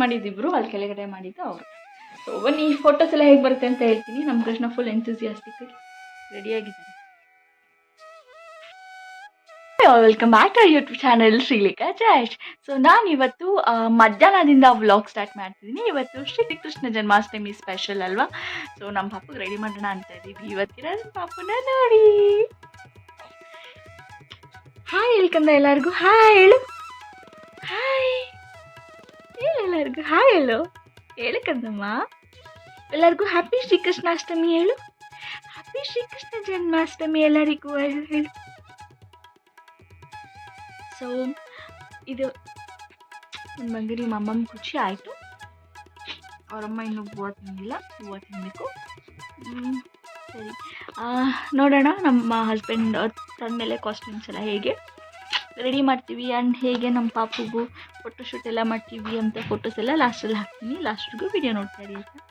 ಮಾಡಿದ್ದಿಬ್ರು, ಅಲ್ಲಿ ಕೆಳಗಡೆ ಮಾಡಿದ್ದು ಅವರು. ಸೊ ಬನ್ನಿ ಈ ಫೋಟೋಸ್ ಎಲ್ಲ ಹೇಗೆ ಬರುತ್ತೆ ಅಂತ ಹೇಳ್ತೀನಿ. ನಮ್ಮ ಕೃಷ್ಣ ಫುಲ್ ಎಂಥೂಸಿಯಾಸ್ಟಿಕ್ ರೆಡಿಯಾಗಿದ್ದಾರೆ. Welcome back to YouTube channel Shrilekha Joy. So ನಾನು ಇವತ್ತು ಮಧ್ಯಾಹ್ನದಿಂದ ವ್ಲಾಗ್ ಸ್ಟಾರ್ಟ್ ಮಾಡ್ತಿದ್ದೀನಿ. ಇವತ್ತು ಶ್ರೀಕೃಷ್ಣ ಜನ್ಮಾಷ್ಟಮಿ ಸ್ಪೆಷಲ್ ಅಲ್ವಾ. ಸೊ ನಮ್ಮ ಪಾಪುಗೆ ರೆಡಿ ಮಾಡೋಣ ಅಂತ ಇದ್ದೀವಿ. ಇವತ್ತಿನ ಪಾಪುನ ನೋಡಿ. ಹಾಯ್ ಹೇಳ್ಕಂದ ಎಲ್ಲರಿಗೂ ಹಾಯ್ ಹೇಳು. ಹಾಯ್ ಹೇಳು ಎಲ್ಲರಿಗೂ ಹಾಯ್ ಹೇಳು. ಹೇಳಕ್ಕಂದಮ್ಮ ಎಲ್ಲರಿಗೂ ಹ್ಯಾಪಿ ಶ್ರೀಕೃಷ್ಣಾಷ್ಟಮಿ ಹೇಳು. ಹ್ಯಾಪಿ ಶ್ರೀಕೃಷ್ಣ ಜನ್ಮಾಷ್ಟಮಿ ಎಲ್ಲರಿಗೂ ಹೇಳು. ಸೊ ಇದು ನನ್ನ ಬಂಗಾರಿ ಅಮ್ಮನ ಖುಷಿ ಆಯಿತು. ಅವರಮ್ಮ ಇನ್ನೂ ಹೂವು ತಿಂದಿಲ್ಲ, ಹೂವು ತಿನ್ನಬೇಕು. ಸರಿ ನೋಡೋಣ ನಮ್ಮ ಹಸ್ಬೆಂಡ್ ತಂದಮೇಲೆ ಕಾಸ್ಟ್ಯೂಮ್ಸ್ ಎಲ್ಲ ಹೇಗೆ ರೆಡಿ ಮಾಡ್ತೀವಿ ಆ್ಯಂಡ್ ಹೇಗೆ ನಮ್ಮ ಪಾಪುಗೂ ಫೋಟೋಶೂಟ್ ಎಲ್ಲ ಮಾಡ್ತೀವಿ ಅಂತ ಫೋಟೋಸ್ ಎಲ್ಲ ಲಾಸ್ಟಲ್ಲಿ ಹಾಕ್ತೀನಿ. ಲಾಸ್ಟ್ಗೂ ವಿಡಿಯೋ ನೋಡ್ತಾ ಇರಿ ಆಯಿತಾ.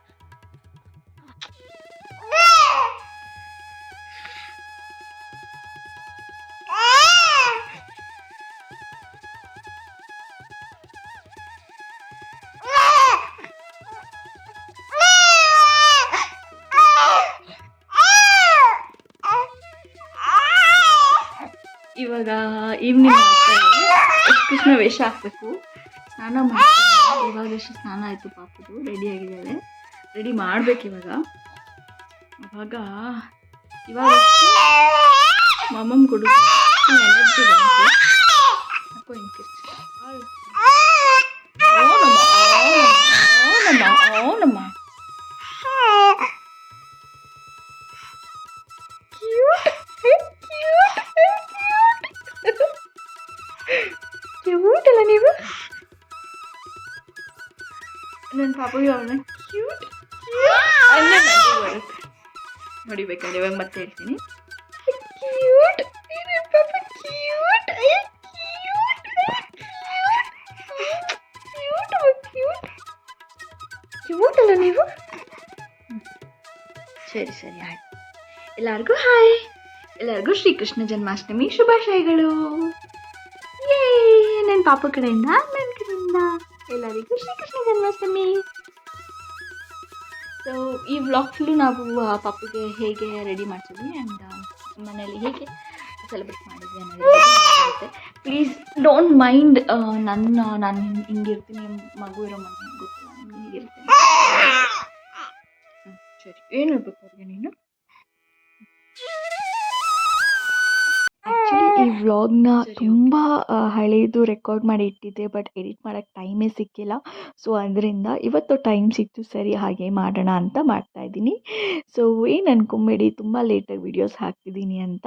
ಇವಾಗ ಈವ್ನಿಂಗ್ ಕೃಷ್ಣ ವೇಷ ಹಾಕಬೇಕು. ಸ್ನಾನ ಮಾಡ್ತೀನಿ. ಇವಾಗಷ್ಟು ಸ್ನಾನ ಆಯಿತು. ಪಾಪದು ರೆಡಿ ಆಗಿದ್ದಾಳೆ. ರೆಡಿ ಮಾಡ್ಬೇಕು ಇವಾಗ. ಇವಾಗಷ್ಟು ಮಮ್ಮಮ್ಮ ಕೊಡು ಎನರ್ಜಿ ಬಂತು. ಅಕ್ಕೋ ಓನಮ್ಮ ಕ್ಯೂಟ್ ಅಲ್ಲ ನೀವು. ನನ್ನ ಪಾಪುಗೆ ಅವನ ಕ್ಯೂಟ್ ಬರುತ್ತೆ ನೋಡಿಬೇಕಾದ್ರೆ. ಇವಾಗ ಮತ್ತೆ ಹೇಳ್ತೀನಿ ಕ್ಯೂಟ್ ಕ್ಯೂಟ್ ಅಲ್ಲ ನೀವು. ಸರಿ ಸರಿ ಆಯ್ತು. ಎಲ್ಲರಿಗೂ ಹಾಯ್. ಎಲ್ಲರಿಗೂ ಶ್ರೀಕೃಷ್ಣ ಜನ್ಮಾಷ್ಟಮಿ ಶುಭಾಶಯಗಳು. ನನ್ನ ಪಾಪು ಕಡೆಯಿಂದ ನನ್ನ ಕಡೆಯಿಂದ ಎಲ್ಲರಿಗೂ ಶ್ರೀಕೃಷ್ಣ ಜನ್ಮಾಷ್ಟಮಿ. ಸೊ ಈ ವ್ಲಾಗ್ ಫುಲ್ಲು ನಾವು ಪಾಪುಗೆ ಹೇಗೆ ರೆಡಿ ಮಾಡ್ತೀವಿ ಆ್ಯಂಡ್ ಮನೇಲಿ ಹೇಗೆ ಸೆಲೆಬ್ರೇಟ್ ಮಾಡಿದ್ವಿ ಅನ್ನೋದು. Please don't mind. ನಾನು ಹಿಂಗಿರ್ತೀನಿ, ಮಗು ಇರೋ ಮನೆ ಗೊತ್ತಿಲ್ಲ ನನಗೆ ಹೀಗಿರ್ತೇನೆ. ಸರಿ ಏನು ಹೇಳ್ಬೇಕು ಅವ್ರಿಗೆ ನೀನು. ಆ್ಯಕ್ಚುಲಿ ಈ ವ್ಲಾಗ್ನ ತುಂಬ ಹಳೇದು ರೆಕಾರ್ಡ್ ಮಾಡಿ ಇಟ್ಟಿದ್ದೆ, ಬಟ್ ಎಡಿಟ್ ಮಾಡೋಕ್ಕೆ ಟೈಮೇ ಸಿಕ್ಕಿಲ್ಲ. ಸೊ ಅದರಿಂದ ಇವತ್ತು ಟೈಮ್ ಸಿಕ್ತು, ಸರಿ ಹಾಗೆ ಮಾಡೋಣ ಅಂತ ಮಾಡ್ತಾಯಿದ್ದೀನಿ. ಸೊ ಏನು ಅನ್ಕೊಂಬೇಡಿ ತುಂಬ ಲೇಟಾಗಿ ವೀಡಿಯೋಸ್ ಹಾಕ್ತಿದ್ದೀನಿ ಅಂತ.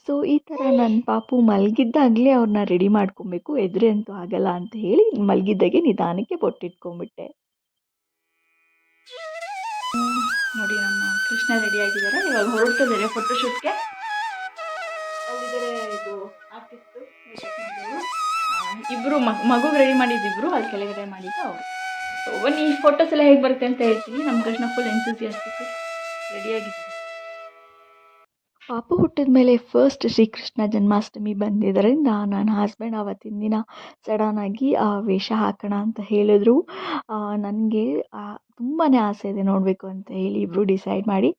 ಸೊ ಈ ಥರ ನನ್ನ ಪಾಪು ಮಲಗಿದ್ದಾಗಲೇ ಅವ್ರನ್ನ ರೆಡಿ ಮಾಡ್ಕೊಬೇಕು, ಎದುರೇ ಅಂತೂ ಆಗಲ್ಲ ಅಂತ ಹೇಳಿ ಮಲಗಿದ್ದಾಗೆ ನಿಧಾನಕ್ಕೆ ಬೊಟ್ಟಿಟ್ಕೊಂಡ್ಬಿಟ್ಟೆ. ನೋಡಿ ನಮ್ಮ ಕೃಷ್ಣ ರೆಡಿ ಆಗಿದ್ದಾರೆ. ಇವಾಗ ಹೊರಡ್ತಿದ್ದಾರೆ ಫೋಟೋಶೂಟ್ಗೆ. ಇದು ಆರ್ಟಿಸ್ಟು ಇಬ್ಬರು ಮಗುಗೆ ರೆಡಿ ಮಾಡಿದ್ದಿಬ್ರು, ಅಲ್ಲಿ ಕೆಳಗಡೆ ಮಾಡಿದ್ದು ಅವರು. ಸೊ ಬನ್ನಿ ಈ ಫೋಟೋಸ್ ಎಲ್ಲ ಹೇಗೆ ಬರುತ್ತೆ ಅಂತ ಹೇಳ್ತೀನಿ. ನಮ್ಮ ಕೃಷ್ಣ ಫುಲ್ ಎಂಥೂಸಿಯಾಸ್ಟಿಕ್ ರೆಡಿಯಾಗಿದ್ದಾರೆ. ಪಾಪು ಹುಟ್ಟಿದ ಮೇಲೆ ಫಸ್ಟ್ ಶ್ರೀಕೃಷ್ಣ ಜನ್ಮಾಷ್ಟಮಿ ಬಂದಿದ್ದರಿಂದ ನನ್ನ ಹಸ್ಬೆಂಡ್ ಆವತ್ತಿನ ದಿನ ಸಡನ್ನಾಗಿ ವೇಷ ಹಾಕೋಣ ಅಂತ ಹೇಳಿದ್ರು. ನನಗೆ ತುಂಬಾ ಆಸೆ ಇದೆ ನೋಡಬೇಕು ಅಂತ ಹೇಳಿ ಇಬ್ಬರು ಡಿಸೈಡ್ ಮಾಡಿ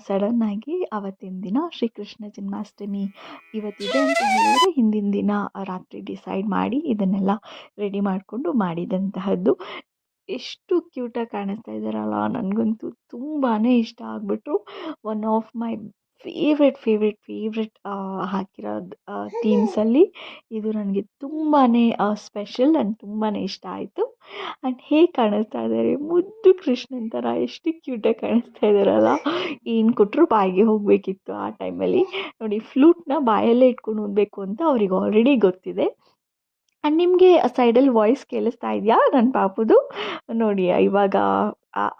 ಸಡನ್ನಾಗಿ ಆವತ್ತಿನ ದಿನ ಶ್ರೀಕೃಷ್ಣ ಜನ್ಮಾಷ್ಟಮಿ ಇವತ್ತಿದೆ ಅಂತ ಹೇಳಿದರೆ ಹಿಂದಿನ ದಿನ ರಾತ್ರಿ ಡಿಸೈಡ್ ಮಾಡಿ ಇದನ್ನೆಲ್ಲ ರೆಡಿ ಮಾಡಿಕೊಂಡು ಮಾಡಿದಂತಹದ್ದು. ಎಷ್ಟು ಕ್ಯೂಟಾಗಿ ಕಾಣಿಸ್ತಾ ಇದ್ದಾರಲ್ಲ, ನನಗಂತೂ ತುಂಬಾ ಇಷ್ಟ ಆಗಿಬಿಟ್ರು. ಒನ್ ಆಫ್ ಮೈ ಫೇವ್ರೆಟ್ ಹಾಕಿರೋದು ಥೀಮ್ಸಲ್ಲಿ ಇದು ನನಗೆ ತುಂಬಾ ಸ್ಪೆಷಲ್ ಆ್ಯಂಡ್ ತುಂಬಾ ಇಷ್ಟ ಆಯಿತು. ಆ್ಯಂಡ್ ಹೇಗೆ ಕಾಣಿಸ್ತಾ ಇದ್ದಾರೆ, ಮುದ್ದು ಕೃಷ್ಣನ ಥರ ಎಷ್ಟು ಕ್ಯೂಟಾಗಿ ಕಾಣಿಸ್ತಾ ಇದ್ದಾರಲ್ಲ. ಏನು ಕೊಟ್ಟರು ಬಾಯಿಗೆ ಹೋಗಬೇಕಿತ್ತು ಆ ಟೈಮಲ್ಲಿ. ನೋಡಿ ಫ್ಲೂಟ್ನ ಬಾಯಲ್ಲೇ ಇಟ್ಕೊಂಡು ಓದಬೇಕು ಅಂತ ಅವ್ರಿಗೆ ಆಲ್ರೆಡಿ ಗೊತ್ತಿದೆ. ಆ್ಯಂಡ್ ನಿಮಗೆ ಸೈಡಲ್ಲಿ ವಾಯ್ಸ್ ಕೇಳಿಸ್ತಾ ಇದೆಯಾ ನನ್ನ ಪಾಪುದು. ನೋಡಿ ಇವಾಗ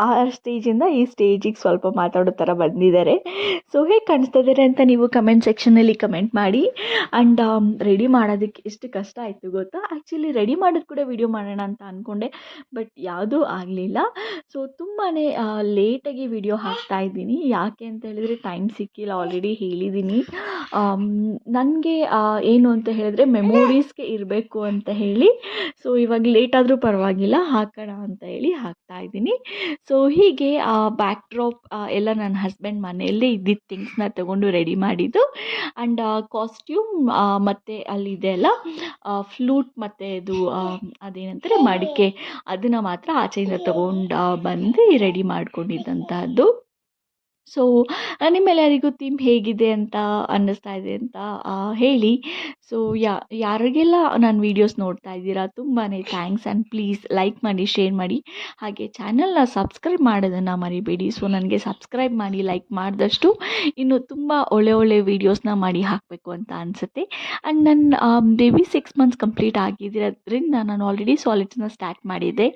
ಆ ಸ್ಟೇಜಿಂದ ಈ ಸ್ಟೇಜಿಗೆ ಸ್ವಲ್ಪ ಮಾತಾಡೋ ಥರ ಬಂದಿದ್ದಾರೆ. ಸೊ ಹೇಗೆ ಕಾಣಿಸ್ತಾ ಇದ್ದಾರೆ ಅಂತ ನೀವು ಕಮೆಂಟ್ ಸೆಕ್ಷನಲ್ಲಿ ಕಮೆಂಟ್ ಮಾಡಿ. ಆ್ಯಂಡ್ ರೆಡಿ ಮಾಡೋದಕ್ಕೆ ಎಷ್ಟು ಕಷ್ಟ ಆಯಿತು ಗೊತ್ತಾ. ಆ್ಯಕ್ಚುಲಿ ರೆಡಿ ಮಾಡೋದು ಕೂಡ ವಿಡಿಯೋ ಮಾಡೋಣ ಅಂತ ಅಂದ್ಕೊಂಡೆ, ಬಟ್ ಯಾವುದೂ ಆಗಲಿಲ್ಲ. ಸೊ ತುಂಬಾ ಲೇಟಾಗಿ ವಿಡಿಯೋ ಹಾಕ್ತಾ ಇದ್ದೀನಿ. ಯಾಕೆ ಅಂತ ಹೇಳಿದರೆ ಟೈಮ್ ಸಿಕ್ಕಿಲ್ಲ, ಆಲ್ರೆಡಿ ಹೇಳಿದ್ದೀನಿ. ನನಗೆ ಏನು ಅಂತ ಹೇಳಿದ್ರೆ ಮೆಮೊರೀಸ್ಗೆ ಇರಬೇಕು ಅಂತ ಹೇಳಿ ಸೊ ಇವಾಗ ಲೇಟ್ ಆದರೂ ಪರವಾಗಿಲ್ಲ ಹಾಕೋಣ ಅಂತ ಹೇಳಿ ಹಾಕ್ತಾಯಿದ್ದೀನಿ. ಸೊ ಹೀಗೆ ಬ್ಯಾಕ್ ಡ್ರಾಪ್ ಎಲ್ಲ ನನ್ನ ಹಸ್ಬೆಂಡ್ ಮನೆಯಲ್ಲೇ ಇದ್ದಿದ್ದ ಥಿಂಗ್ಸ್ನ ತೊಗೊಂಡು ರೆಡಿ ಮಾಡಿದ್ದು. ಆ್ಯಂಡ್ ಕಾಸ್ಟ್ಯೂಮ್ ಮತ್ತು ಅಲ್ಲಿದೆ ಅಲ್ಲ ಫ್ಲೂಟ್ ಮತ್ತು ಇದು ಅದೇನಂತಾರೆ ಮಡಿಕೆ, ಅದನ್ನು ಮಾತ್ರ ಆಚೆಯಿಂದ ತೊಗೊಂಡು ಬಂದು ರೆಡಿ ಮಾಡ್ಕೊಂಡಿದ್ದಂತಹದ್ದು. ಸೊ ನಿಮ್ಮೆಲ್ಲರಿಗೂ ಥೀಮ್ ಹೇಗಿದೆ ಅಂತ ಅನ್ನಿಸ್ತಾ ಇದೆ ಅಂತ ಹೇಳಿ. ಸೊ ಯಾರಿಗೆಲ್ಲ ನನ್ನ ವೀಡಿಯೋಸ್ ನೋಡ್ತಾ ಇದ್ದೀರಾ ತುಂಬಾ ಥ್ಯಾಂಕ್ಸ್. ಆ್ಯಂಡ್ ಪ್ಲೀಸ್ ಲೈಕ್ ಮಾಡಿ, ಶೇರ್ ಮಾಡಿ, ಹಾಗೆ ಚಾನಲ್ನ ಸಬ್ಸ್ಕ್ರೈಬ್ ಮಾಡೋದನ್ನು ಮರಿಬೇಡಿ. ಸೊ ನನಗೆ ಸಬ್ಸ್ಕ್ರೈಬ್ ಮಾಡಿ, ಲೈಕ್ ಮಾಡಿದಷ್ಟು ಇನ್ನು ತುಂಬ ಒಳ್ಳೆ ವೀಡಿಯೋಸ್ನ ಮಾಡಿ ಹಾಕಬೇಕು ಅಂತ ಅನಿಸುತ್ತೆ. ಆ್ಯಂಡ್ ನನ್ನ ಬೇಬಿ 6 ಮಂತ್ಸ್ ಕಂಪ್ಲೀಟ್ ಆಗಿರೋದ್ರಿಂದ ನಾನು ಆಲ್ರೆಡಿ ಸಾಲಿಡ್ಸ್ನ ಸ್ಟಾರ್ಟ್ ಮಾಡಿದ್ದೆ.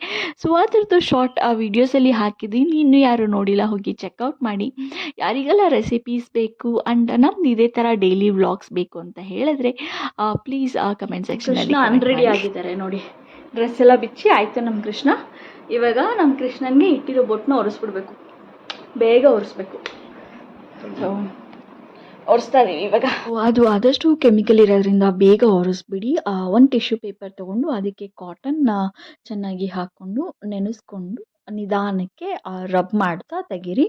ಸೊ ಅದರದ್ದು ಶಾರ್ಟ್ ವೀಡಿಯೋಸಲ್ಲಿ ಹಾಕಿದ್ದೀನಿ. ಇನ್ನೂ ಯಾರು ನೋಡಿಲ್ಲ ಹೋಗಿ ಚೆಕ್ಔಟ್ ಮಾಡಿ. ಯಾರಿಗೆಲ್ಲ ರೆಸಿಪೀಸ್ ಬೇಕು ಆ್ಯಂಡ್ ನಮ್ದು ಇದೇ ಥರ ಡೈಲಿ ವ್ಲಾಗ್ಸ್ ಬೇಕು ಅಂತ ಹೇಳಿದ್ರೆ ಪ್ಲೀಸ್ ಕಮೆಂಟ್ ಸೆಕ್ಷನಲ್ಲಿ ರೆಡಿ ಆಗಿದ್ದಾರೆ ನೋಡಿ. ಡ್ರೆಸ್ ಎಲ್ಲ ಬಿಚ್ಚಿ ಆಯಿತು ನಮ್ಮ ಕೃಷ್ಣ. ಇವಾಗ ನಮ್ಮ ಕೃಷ್ಣನಿಗೆ ಇಟ್ಟಿರೋ ಬೊಟ್ಟನ್ನ ಒರೆಸ್ಬಿಡ್ಬೇಕು, ಬೇಗ ಒರೆಸ್ಬೇಕು. ಸೊ ಒರೆಸ್ತಾ ಇದೀವಿ ಇವಾಗ. ಅದು ಆದಷ್ಟು ಕೆಮಿಕಲ್ ಇರೋದ್ರಿಂದ ಬೇಗ ಒರೆಸ್ಬಿಡಿ. ಒಂದು ಟಿಶ್ಯೂ ಪೇಪರ್ ತೊಗೊಂಡು ಅದಕ್ಕೆ ಕಾಟನ್ನ ಚೆನ್ನಾಗಿ ಹಾಕ್ಕೊಂಡು ನೆನೆಸ್ಕೊಂಡು ನಿಧಾನಕ್ಕೆ ರಬ್ ಮಾಡ್ತಾ ತೆಗೀರಿ.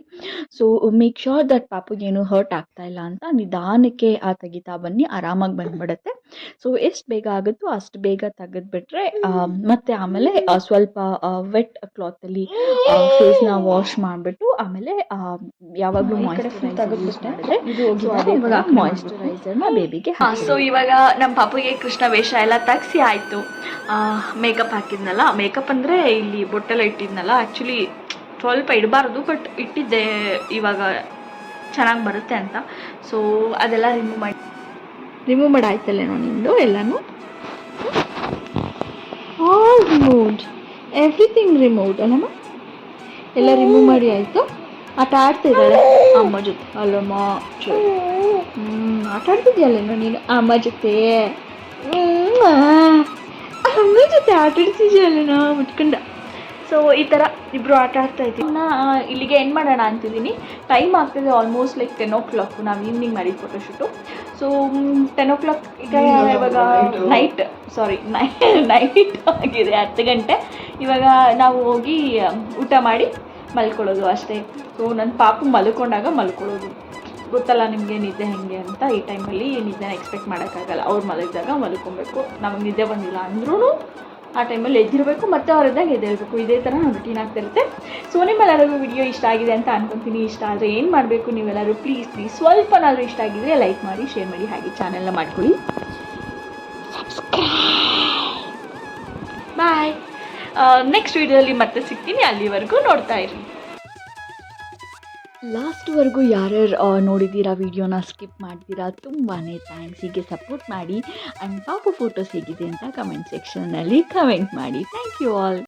ಸೊ ಮೇಕ್ ಶ್ಯೂರ್ ದಟ್ ಪಾಪುಗೇನು ಹರ್ಟ್ ಆಗ್ತಾ ಇಲ್ಲ ಅಂತ ನಿಧಾನಕ್ಕೆ ತೆಗಿತಾ ಬನ್ನಿ, ಆರಾಮಾಗಿ ಬಂದ್ಬಿಡುತ್ತೆ. ಸೊ ಎಷ್ಟು ಬೇಗ ಆಗುತ್ತೋ ಅಷ್ಟು ಬೇಗ ತೆಗೆದ್ಬಿಟ್ರೆ ಮತ್ತೆ ಆಮೇಲೆ ಸ್ವಲ್ಪ ವೆಟ್ ಕ್ಲಾತಲ್ಲಿ ಫೇಸ್ನ ವಾಶ್ ಮಾಡಿಬಿಟ್ಟು ಆಮೇಲೆ ಯಾವಾಗಲೂ ಮಾಯಿಶ್ಚರೈಸರ್ನ ಬೇಬಿಗೆ. ಸೊ ಇವಾಗ ನಮ್ಮ ಪಾಪುಗೆ ಕೃಷ್ಣ ವೇಷ ಎಲ್ಲ ತೆಗ್ಸಿ ಆಯಿತು. ಮೇಕಪ್ ಹಾಕಿದ್ನಲ್ಲ, ಮೇಕಪ್ ಅಂದರೆ ಇಲ್ಲಿ ಬೊಟ್ಟೆಲ್ಲ ಇಟ್ಟಿದ್ನಲ್ಲ, ಆ್ಯಕ್ಚುಲಿ ಸ್ವಲ್ಪ ಇಡಬಾರ್ದು ಬಟ್ ಇಟ್ಟಿದ್ದೆ ಇವಾಗ ಚೆನ್ನಾಗಿ ಬರುತ್ತೆ ಅಂತ. ಸೊ ಅದೆಲ್ಲ ರಿಮೂವ್ ಮಾಡಿ ಆಯ್ತಲ್ಲೇನೋ ನಿಮ್ಮದು ಎಲ್ಲನೂ. ಆಲ್ ರಿಮೂವ್ಡ್, ಎವ್ರಿಥಿಂಗ್ ರಿಮೂವ್ಡ್ ಅಲ್ಲಮ್ಮ, ಎಲ್ಲ ರಿಮೂವ್ ಮಾಡಿ ಆಯಿತು. ಆಟ ಆಡ್ತಿದ್ದಾಳೆ ಅಮ್ಮ ಜೊತೆ ಅಲ್ಲಮ್ಮ. ಆಟ ಆಡ್ತಿದ್ಯಲ್ಲೇನೋ ನೀನು ಅಮ್ಮ ಜೊತೆ, ಅಮ್ಮ ಜೊತೆ ಆಟ ಆಡ್ತಿದ್ಯಲ್ಲೇನೋ ಮುಟ್ಕೊಂಡ. ಸೊ ಈ ಥರ ಇಬ್ಬರು ಆಟ ಆಡ್ತಾ ಇದ್ದೀವಿ. ಇಲ್ಲಿಗೆ ಎಂಡ್ ಮಾಡೋಣ ಅಂತಿದ್ದೀನಿ. ಟೈಮ್ ಆಗ್ತಿದೆ ಆಲ್ಮೋಸ್ಟ್ ಲೈಕ್ 10 o'clock. ನಾವು ಈವ್ನಿಂಗ್ ಮಾಡಿದ್ದು ಫೋಟೋಶೂಟು. ಸೊ 10 o'clock ಈಗ ಇವಾಗ ನೈಟ್ ಆಗಿದೆ, 10 ಗಂಟೆ. ಇವಾಗ ನಾವು ಹೋಗಿ ಊಟ ಮಾಡಿ ಮಲ್ಕೊಳ್ಳೋದು ಅಷ್ಟೇ. ಸೊ ನನ್ನ ಪಾಪು ಮಲ್ಕೊಂಡಾಗ ಮಲ್ಕೊಳ್ಳೋದು, ಗೊತ್ತಲ್ಲ ನಿಮಗೆ ನಿದ್ದೆ ಹೆಂಗೆ ಅಂತ. ಈ ಟೈಮಲ್ಲಿ ನಿದ್ದೆನ ಎಕ್ಸ್ಪೆಕ್ಟ್ ಮಾಡೋಕ್ಕಾಗಲ್ಲ. ಅವ್ರು ಮಲಗಿದಾಗ ಮಲ್ಕೊಬೇಕು. ನಮಗೆ ನಿದ್ದೆ ಬಂದಿಲ್ಲ ಅಂದ್ರೂ ಆ ಟೈಮಲ್ಲಿ ಎದ್ದಿರಬೇಕು, ಮತ್ತು ಅವರಿದ್ದಾಗ ಎದ್ದೇಳಬೇಕು. ಇದೇ ಥರ ನಮ್ಮ ರುಟೀನ್ ಆಗ್ತಿರುತ್ತೆ. ಸೊ ನಿಮ್ಮೆಲ್ಲರಿಗೂ ವಿಡಿಯೋ ಇಷ್ಟ ಆಗಿದೆ ಅಂತ ಅನ್ಕೊತೀನಿ. ಇಷ್ಟ ಆದರೆ ಏನು ಮಾಡಬೇಕು ನೀವೆಲ್ಲರೂ, ಪ್ಲೀಸ್ ಸ್ವಲ್ಪನಾದರೂ ಇಷ್ಟ ಆಗಿದ್ರೆ ಲೈಕ್ ಮಾಡಿ, ಶೇರ್ ಮಾಡಿ, ಹಾಗೆ ಚಾನೆಲ್ನ ಮಾಡ್ಕೊಳ್ಳಿ, ಬಾಯ್. ನೆಕ್ಸ್ಟ್ ವಿಡಿಯೋದಲ್ಲಿ ಮತ್ತೆ ಸಿಗ್ತೀನಿ. ಅಲ್ಲಿವರೆಗೂ ನೋಡ್ತಾ ಇರಿ. ಲಾಸ್ಟ್ವರೆಗೂ ಯಾರ್ಯಾರು ನೋಡಿದ್ದೀರಾ ವಿಡಿಯೋನ ಸ್ಕಿಪ್ ಮಾಡ್ತೀರಾ, ತುಂಬಾ ಥ್ಯಾಂಕ್ಸ್. ಹೀಗೆ ಸಪೋರ್ಟ್ ಮಾಡಿ. ಆ್ಯಂಡ್ ಪಾಪು ಫೋಟೋಸ್ ಹೇಗಿದೆ ಅಂತ ಕಮೆಂಟ್ ಸೆಕ್ಷನ್ನಲ್ಲಿ ಕಮೆಂಟ್ ಮಾಡಿ. Thank you all.